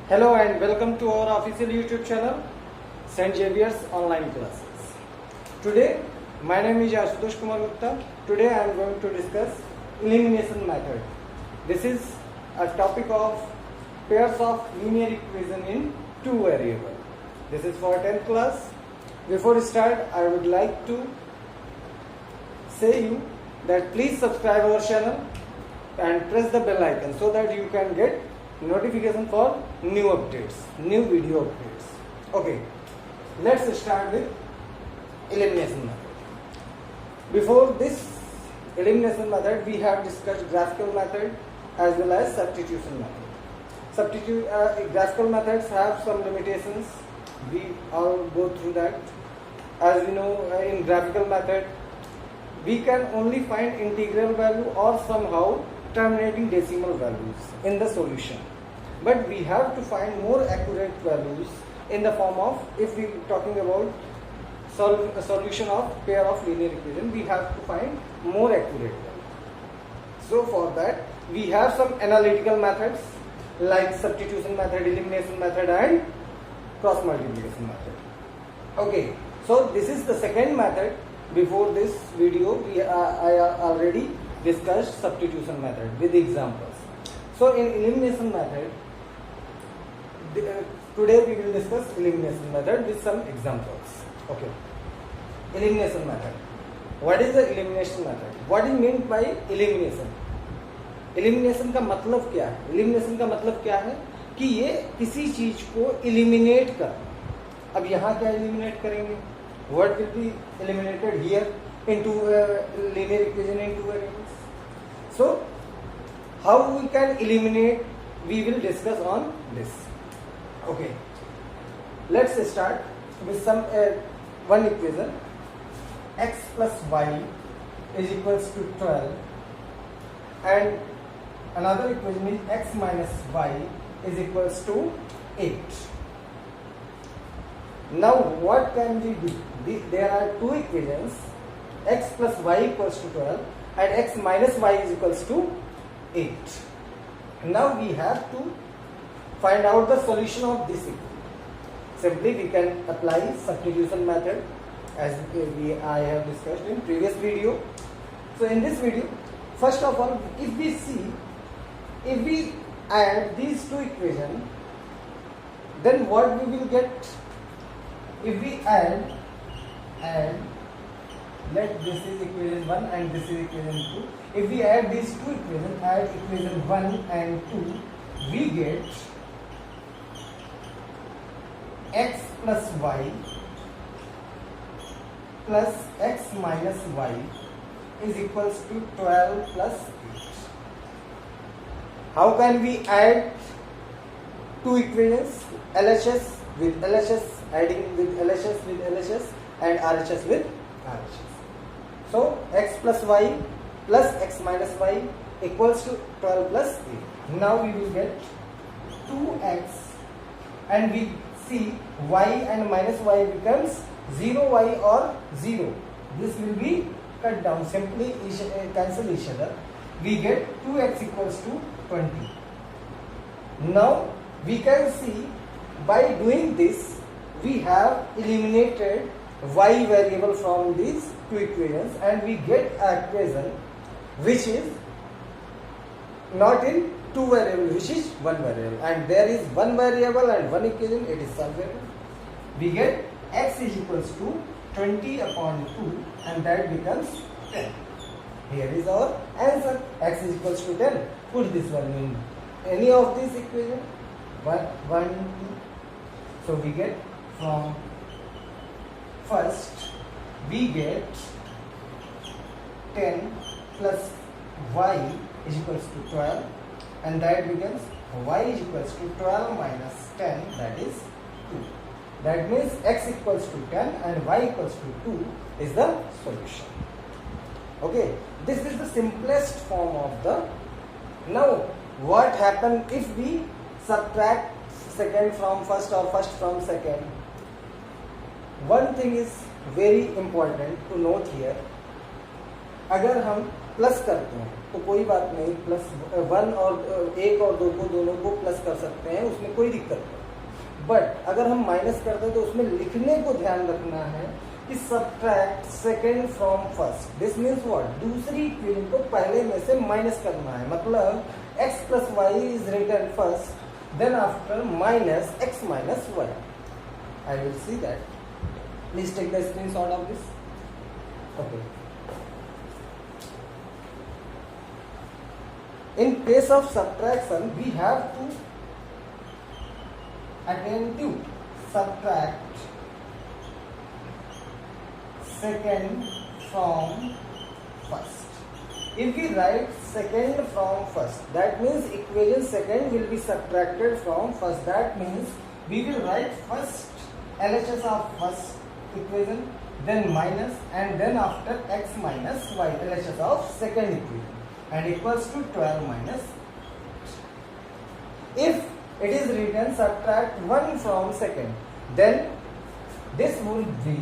Hello and welcome to our official YouTube channel, St. Xavier's Online Classes. Today, my name is Ashutosh Kumar Gupta. Today I am going to discuss elimination method. This is a topic of pairs of linear equation in two variables. This is for 10th class. Before we start, I would like to say you that please subscribe our channel and press the bell icon so that you can get notification for new updates, new video updates. Okay, let's start with elimination method. Before this elimination method, we have discussed graphical method as well as substitution method. Graphical methods have some limitations. We all go through that. As we know, in graphical method, we can only find integral value or somehow terminating decimal values in the solution, but we have to find more accurate values in the form of, if we are talking about a solution of pair of linear equation, we have to find more accurate value. So for that we have some analytical methods like substitution method, elimination method and cross multiplication method. Okay, so this is the second method. Before this video I already discussed substitution method with examples. So in elimination method, today we will discuss elimination method with some examples. Okay, elimination method. What is the elimination method? What is meant by elimination? Elimination का मतलब क्या है? Elimination का मतलब क्या है कि ये किसी चीज को eliminate कर. अब यहाँ क्या eliminate करेंगे? What will be eliminated here into linear equation in two variables? So, how we can eliminate, we will discuss on this. Okay, let's start with some one equation. X plus y is equals to 12, and another equation is x minus y is equals to 8. Now what can we do? There are two equations, x plus y equals to 12 and x minus y is equals to 8. Now we have to find out the solution of this equation. Simply we can apply substitution method as I have discussed in previous video. So in this video, first of all, if we add these two equations, then what we will get? If we add, let this is equation 1 and this is equation 2. If we add these two equations, add equation 1 and 2, we get x plus y plus x minus y is equals to 12 plus 8. How can we add two equations? LHS with LHS, adding with LHS with LHS and RHS with RHS. So x plus y plus x minus y equals to 12 plus 8. Now we will get 2x, and we see y and minus y becomes 0y or 0. This will be cut down, simply cancel each other. We get 2x equals to 20. Now we can see, by doing this we have eliminated y variable from these two equations and we get an equation which is not in two variables, which is one variable, and there is one variable and one equation, it is sub variable. We get x is equals to 20 upon 2 and that becomes 10. Here is our answer, x is equals to 10. Put this value in any of these equations, 1, 2. So we get from first, we get 10 plus y is equals to 12, and that becomes y is equals to 12 minus 10, that is 2. That means x equals to 10 and y equals to 2 is the solution. Okay, this is the simplest form of the. Now what happens if we subtract second from first or first from second? One thing is very important to note here. अगर हम plus करते हैं तो कोई बात नहीं, plus 1 और 1 और 2 को दोनों को प्लस कर सकते हैं, उसमें कोई दिक्कत नहीं। बट अगर हम माइनस करते हैं तो उसमें लिखने को ध्यान रखना है कि subtract second from first. This means what, दूसरी इक्वेशन को पहले में से माइनस करना है। मतलब x plus y is written first, then after minus x minus y. I will see that, please take the screenshot of this. Okay, in case of subtraction we have to attentive subtract second from first. If we write second from first, that means equation second will be subtracted from first. That means we will write first LHS of first equation, then minus, and then after x minus y LHS of second equation, and equals to 12 minus. If it is written subtract 1 from second, then this would be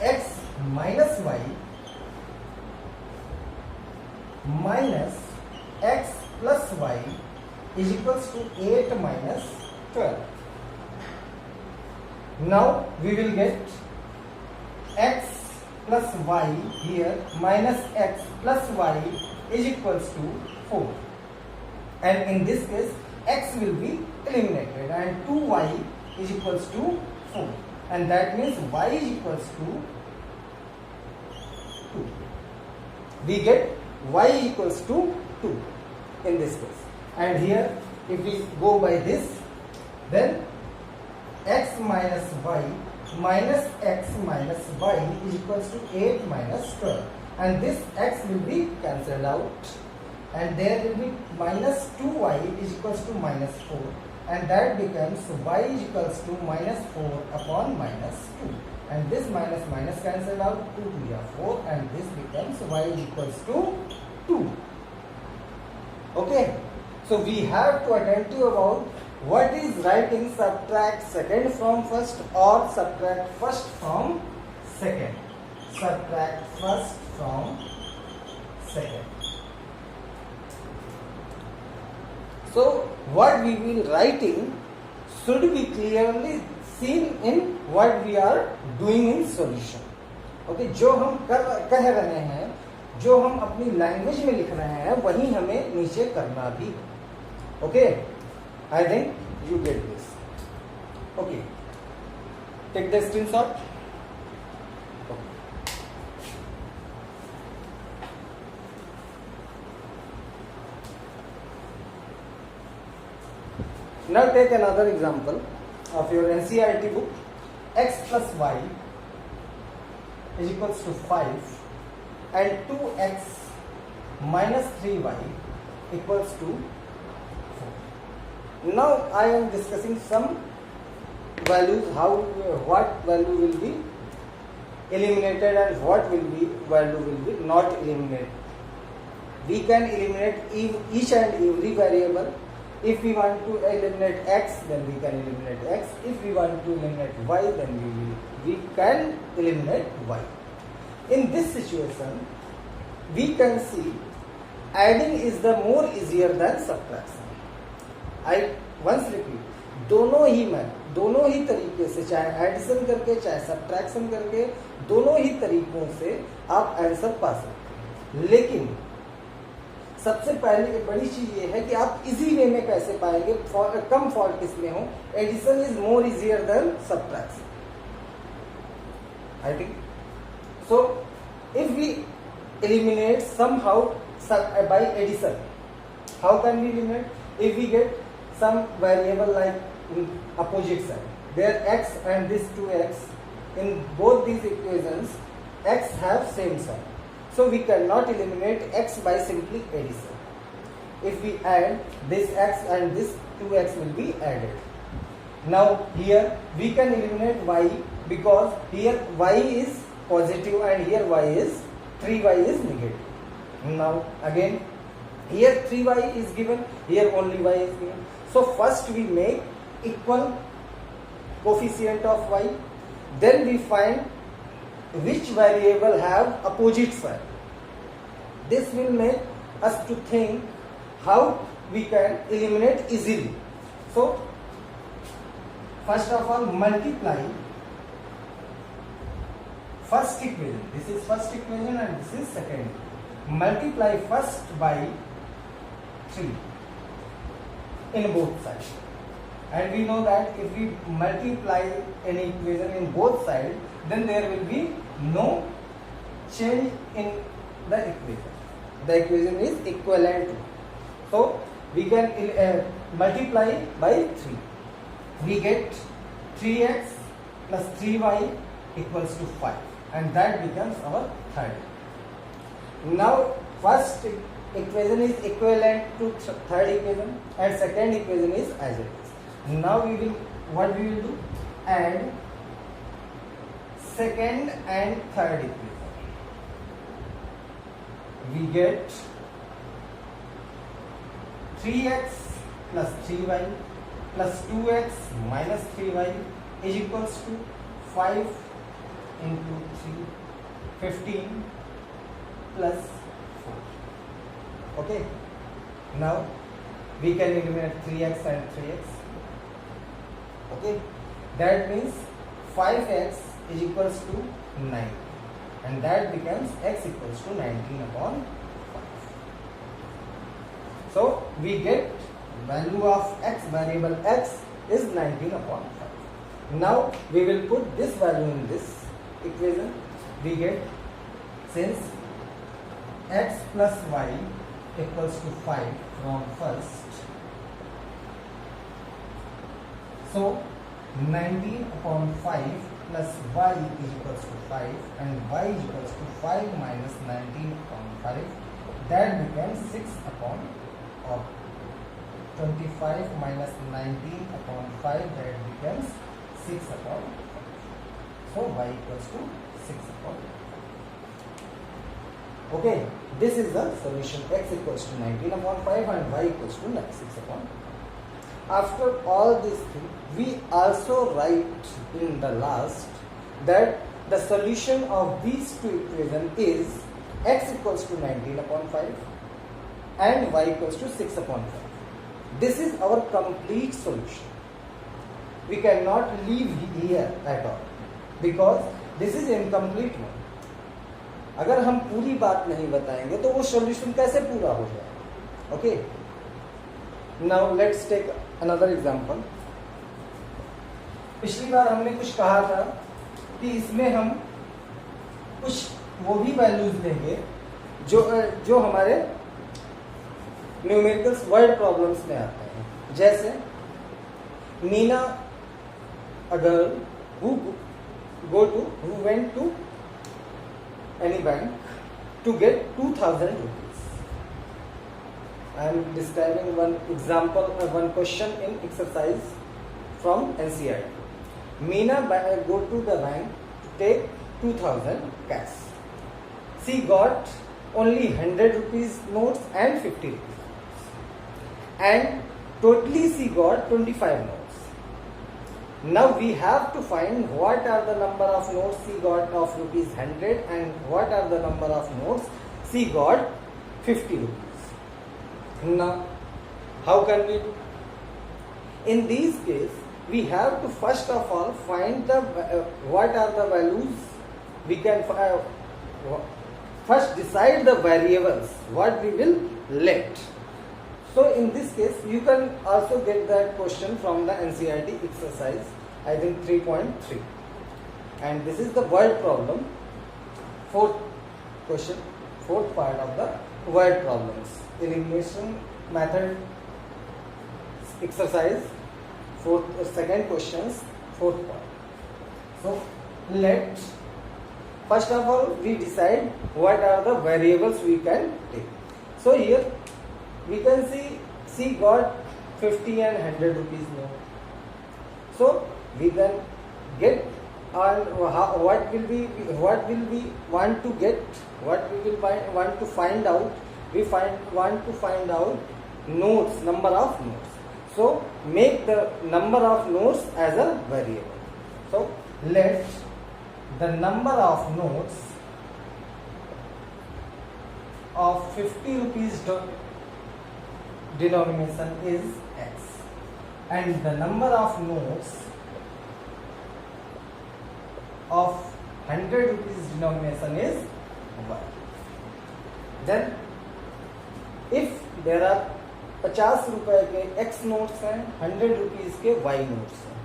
x minus y minus x plus y is equals to 8 minus 12. Now we will get x plus y here minus x plus y is equals to 4, and in this case x will be eliminated and 2y is equals to 4, and that means y is equals to 2. We get y equals to 2 in this case, and here if we go by this, then x minus y minus x minus y is equals to 8 minus 12, and this x will be cancelled out, and there will be minus 2y is equals to minus 4, and that becomes y is equals to minus 4 upon minus 2, and this minus minus cancelled out, 2 to the 4, and this becomes y is equals to 2. Okay, so we have to attend to about what is writing subtract second from first or subtract first from second. Subtract first from second. So what we will writing should be clearly seen in what we are doing in solution. Okay, जो हम कह रहे हैं, जो हम अपनी language में लिख रहे हैं, वही हमें नीचे करना भी। Okay, I think you get this. Okay, take the screenshot. Okay. Now take another example of your NCERT book. X plus y is equals to 5 and 2x minus 3y equals to 4. Now I am discussing some values, what value will be eliminated and what value will be not eliminated. We can eliminate each and every variable. If we want to eliminate x, then we can eliminate x. If we want to eliminate y, then we can eliminate y. In this situation, we can see adding is the more easier than subtraction. I once repeat, दोनों ही तरीके से, चाहे addition करके चाहे subtraction करके, दोनों ही तरीकों से आप आंसर पा सकते हैं। लेकिन सबसे पहले बड़ी चीज ये है कि आप इजी वे में कैसे पाएंगे, कम फॉल्ट किसमें हो। Addition is more easier than subtraction, I think so. If we eliminate somehow by addition, how can we eliminate? If we get some variable like opposite side, there x and this 2x, in both these equations x have same sign, so we cannot eliminate x by simply addition. If we add this x and this 2x will be added. Now here we can eliminate y because here y is positive and here y is 3y is negative. Now again here 3y is given, here only y is given. So first we make equal coefficient of y, then we find which variable have opposite sign. This will make us to think how we can eliminate easily. So first of all, multiply first equation. This is first equation and this is second. Multiply first by 3 in both sides. And we know that if we multiply any equation in both sides, then there will be no change in the equation. The equation is equivalent. So we can multiply by 3. We get 3x plus 3y equals to 5, and that becomes our third. Now first equation is equivalent to third equation and second equation is as it is. Now what we will do? Add second and third equation. We get 3x plus 3y plus 2x minus 3y is equals to 5 into 3, 15 plus 4. Okay. Now we can eliminate 3x and 3x. Okay. That means 5x is equals to 9. And that becomes x equals to 19 upon 5. So we get value of x, variable x is 19 upon 5. Now we will put this value in this equation. We get, since x plus y equals to 5 from first, so 19 upon 5 plus y is equals to 5 and y is equals to 5 minus 19 upon 5, that becomes 6 upon 25 minus 19 upon 5, that becomes 6 upon 5. So y equals to 6 upon 5. Okay, this is the solution. X equals to 19 upon 5 and y equals to 6 upon 5. After all these things, we also write in the last that the solution of these two equations is x equals to 19 upon 5 and y equals to 6 upon 5. This is our complete solution. We cannot leave here at all because this is incomplete one. अगर हम पूरी बात नहीं बताएंगे तो वो solution कैसे पूरा हो जाएगा? Okay, now let's take another example. पिछली बार हमने कुछ कहा था कि इसमें हम कुछ वो भी वैल्यूज देंगे जो हमारे न्यूमेरिकल्स वर्ड प्रॉब्लम्स में आते हैं. जैसे Meena a girl who went to any bank to get 2,000 rupees. I am describing one example, one question in exercise from NCERT. Meena go to the bank to take 2,000 cash. She got only 100 rupees notes and 50 rupees notes. And totally she got 25 notes. Now we have to find what are the number of notes she got of rupees 100 and what are the number of notes she got 50 rupees. Now how can we do? In these case we have to first of all find the what are the values. We can first decide the variables what we will let. So in this case you can also get that question from the NCERT exercise, I think 3.3, and this is the word problem, fourth question, fourth part of the word problems, elimination method exercise, second questions, fourth part. So let first of all we decide what are the variables we can take. So here we can see she got 50 and 100 rupees note. So we can get what will we want to get, what we will want to find out. We want to find out notes, number of notes. So make the number of notes as a variable. So let the number of notes of 50 rupees denomination is X, and the number of notes of 100 rupees denomination is Y. Then if there are 50 रुपए के X notes हैं, 100 rupees के Y notes हैं,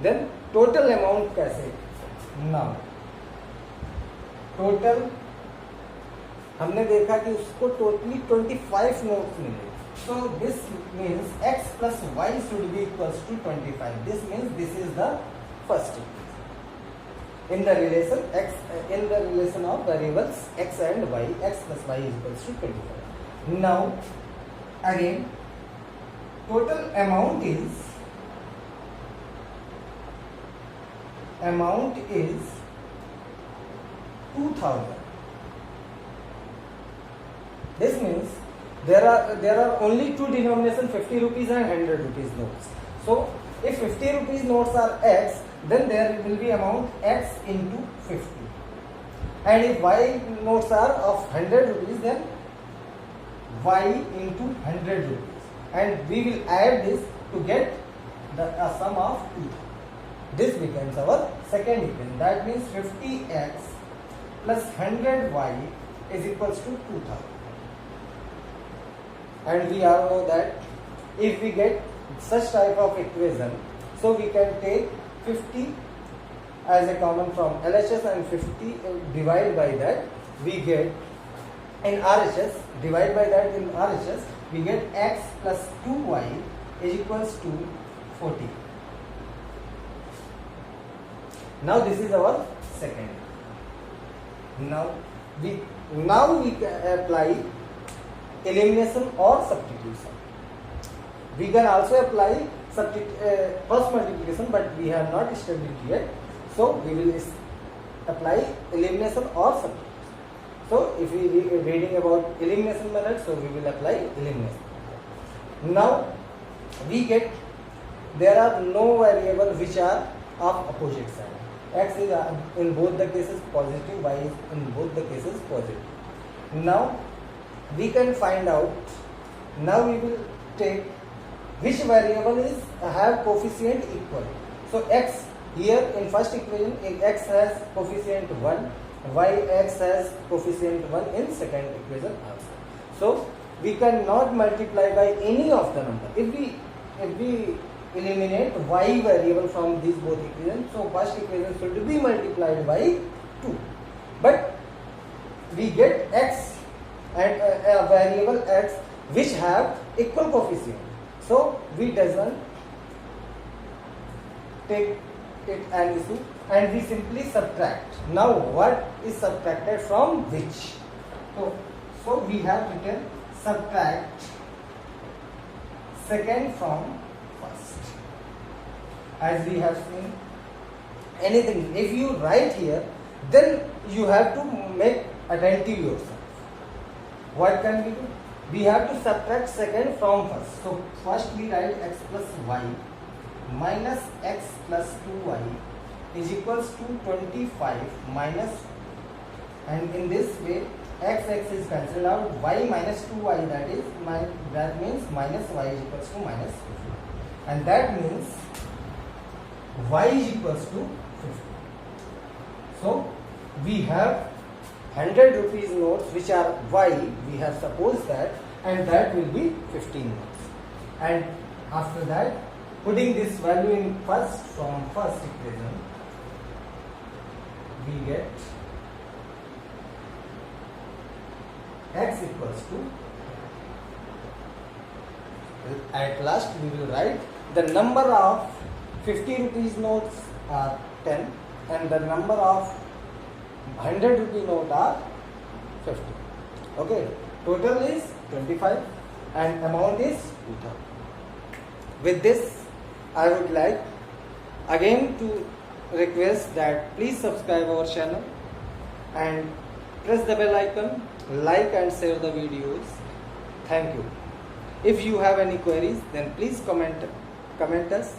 then total amount कैसे? Now total हमने देखा कि उसको टोटली 25 नोट्स मिले, so this means X plus Y should be equals to 25. This means this is the first equation in the relation X, in the relation of variables X and Y. X plus Y is equals to 25. Now again total amount is 2000. This means there are only two denominations, 50 rupees and 100 rupees notes. So if 50 rupees notes are X, then there will be amount X into 50. And if Y notes are of 100 rupees, then Y into 100 rupees. And we will add this to get the sum of 2000. This becomes our second equation. That means 50X plus 100Y is equals to 2000. And we all know that if we get such type of equation, so we can take 50 as a common from LHS and 50 divide by that, we get in RHS, divide by that in RHS, we get X plus 2Y is equals to 40. Now this is our second. Now we can apply elimination or substitution. We can also apply cross multiplication, but we have not studied it yet. So we will apply elimination or substitution. So if we are reading about elimination method, so we will apply elimination. Now we get there are no variables which are of opposite sign. X is in both the cases positive, Y is in both the cases positive. Now we can find out. Now we will take which variable is have coefficient equal. So X here in first equation, X has coefficient 1, X has coefficient 1 in second equation also. So we cannot multiply by any of the number. If we eliminate Y variable from these both equations, so first equation should be multiplied by 2. But we get X and a variable X which have equal coefficient. So we doesn't take it an issue and we simply subtract. Now what is subtracted from which? So we have written subtract second from first. As we have seen, anything if you write here, then you have to make attentive yourself. What can we do? We have to subtract second from first. So first we write X plus Y minus X plus 2Y is equals to 25 minus, and in this way X is cancelled out, Y minus 2Y, that means minus Y is equals to minus 50, and that means Y is equals to 50. So we have 100 rupees notes which are Y, we have supposed that, and that will be 15 notes. And after that, putting this value in first from first equation, we get X equals to, at last we will write the number of 50 rupees notes are 10 and the number of 100 rupee note are 50. Okay, total is 25 and amount is 2000. With this, I would like again to request that please subscribe our channel and press the bell icon, like and share the videos. Thank you. If you have any queries, then please comment us.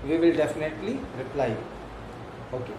We will definitely reply you. Okay.